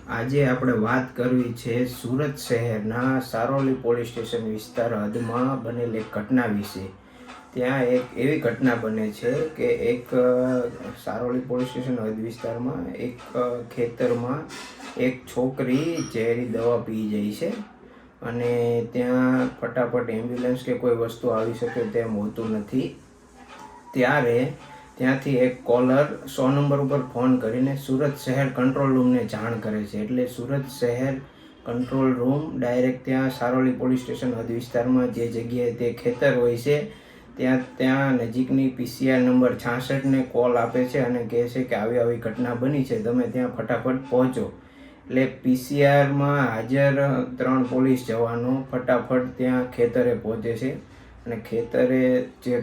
આજે આપણે વાત કરવી છે સુરત શહેરના સારોલી પોલીસ સ્ટેશન વિસ્તાર હદમાં બનેલી એક ઘટના વિશે. ત્યાં એક એવી ઘટના બને છે કે એક સારોલી પોલીસ સ્ટેશન હદ વિસ્તારમાં એક ખેતરમાં એક છોકરી ઝેરી દવા પી જાય છે અને ત્યાં ફટાફટ એમ્બ્યુલન્સ કે કોઈ વસ્તુ આવી શકે તેમ હોતું નથી. ત્યારે ત્યાંથી એક કોલર 100 નંબર ઉપર ફોન કરીને સુરત શહેર કંટ્રોલ રૂમને જાણ કરે છે. એટલે સુરત શહેર કંટ્રોલ રૂમ ડાયરેક્ટ ત્યાં સારોલી પોલીસ સ્ટેશન હદ વિસ્તારમાં જે જગ્યાએ તે ખેતર હોય છે ત્યાં નજીકની PCR નંબર 66ને કોલ આપે છે અને કહે છે કે આવી ઘટના બની છે, તમે ત્યાં ફટાફટ પહોંચો. એટલે PCRમાં હાજર 3 પોલીસ જવાનો ફટાફટ ત્યાં ખેતરે પહોંચે છે અને ખેતરે જે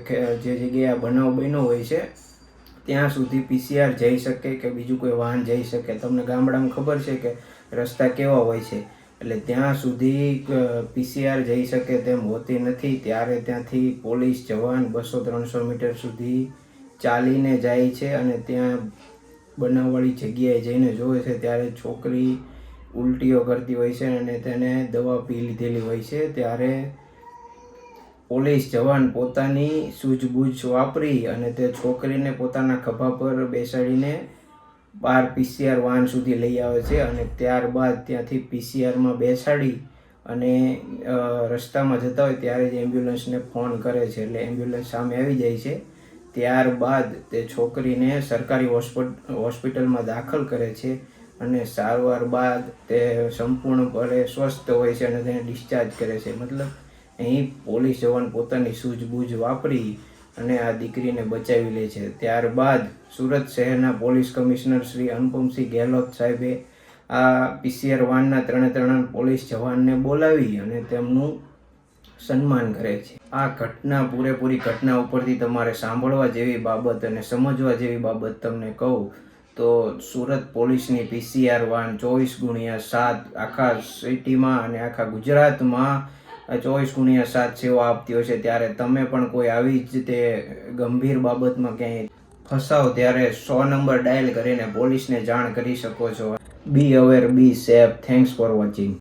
જગ્યાએ બનાવ બન્યો હોય છે ત્યાં સુધી PCR જઈ શકે કે બીજું કોઈ વાહન જઈ શકે. તમને ગામડામાં ખબર છે કે રસ્તા કેવા હોય છે, એટલે ત્યાં સુધી PCR જઈ શકે તેમ હોતી નથી. ત્યારે ત્યાંથી પોલીસ જવાન 200-300 મીટર સુધી ચાલીને જાય છે અને ત્યાં બનાવવાળી જગ્યાએ જઈને જોવે છે ત્યારે છોકરી ઉલટીઓ કરતી હોય છે અને તેને દવા પી લીધેલી હોય છે. ત્યારે પોલીસ જવાન પોતાની સૂઝબૂઝ વાપરી અને તે છોકરીને પોતાના ખભા પર બેસાડીને બહાર PCR વાહન સુધી લઈ આવે છે અને ત્યારબાદ ત્યાંથી PCRમાં બેસાડી અને રસ્તામાં જતા હોય ત્યારે જ એમ્બ્યુલન્સને ફોન કરે છે. એટલે એમ્બ્યુલન્સ સામે આવી જાય છે. ત્યારબાદ તે છોકરીને સરકારી હોસ્પિટલમાં દાખલ કરે છે અને સારવાર બાદ તે સંપૂર્ણપણે સ્વસ્થ હોય છે અને તેને ડિસ્ચાર્જ કરે છે. મતલબ અહીં પોલીસ જવાન પોતાની સૂઝબૂઝ વાપરી અને આ દીકરીને બચાવી લે છે. ત્યારબાદ સુરત શહેરના પોલીસ કમિશનર શ્રી અનુપમસિંહ ગેહલોત સાહેબે આ PCR વાનના 3 પોલીસ જવાનને બોલાવી અને તેમનું સન્માન કરે છે. આ ઘટના પૂરેપૂરી ઘટના ઉપરથી તમારે સાંભળવા જેવી બાબત અને સમજવા જેવી બાબત તમને કહું તો સુરત પોલીસની PCR વાન 24x7 આખા સિટીમાં અને આખા ગુજરાતમાં 24x7 સેવા આપતી હોય છે. ત્યારે તમે પણ કોઈ આવી જ તે ગંભીર બાબતમાં ક્યાંય ફસાવ ત્યારે 100 નંબર ડાયલ કરીને પોલીસને જાણ કરી શકો છો. Be aware, be safe. Thanks for watching.